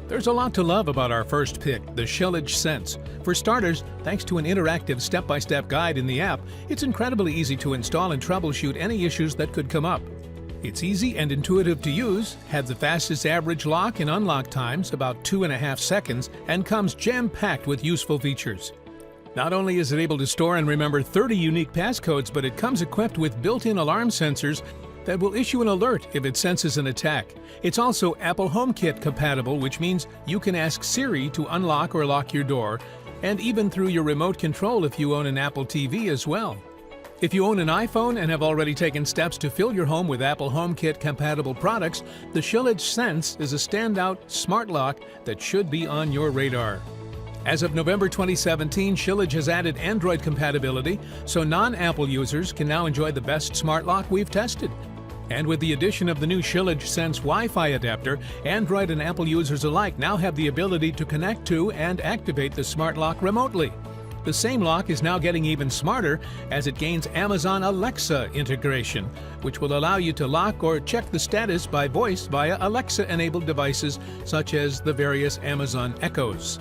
There's a lot to love about our first pick, the Schlage Sense. For starters, thanks to an interactive step-by-step guide in the app, it's incredibly easy to install and troubleshoot any issues that could come up. It's easy and intuitive to use, has the fastest average lock and unlock times, about 2.5 seconds, and comes jam-packed with useful features. Not only is it able to store and remember 30 unique passcodes, but it comes equipped with built-in alarm sensors that will issue an alert if it senses an attack. It's also Apple HomeKit compatible, which means you can ask Siri to unlock or lock your door, and even through your remote control if you own an Apple TV as well. If you own an iPhone and have already taken steps to fill your home with Apple HomeKit compatible products, the Schlage Sense is a standout smart lock that should be on your radar. As of November 2017, Schlage has added Android compatibility, so non-Apple users can now enjoy the best smart lock we've tested. And with the addition of the new Schlage Sense Wi-Fi adapter, Android and Apple users alike now have the ability to connect to and activate the smart lock remotely. The same lock is now getting even smarter as it gains Amazon Alexa integration, which will allow you to lock or check the status by voice via Alexa-enabled devices such as the various Amazon Echoes.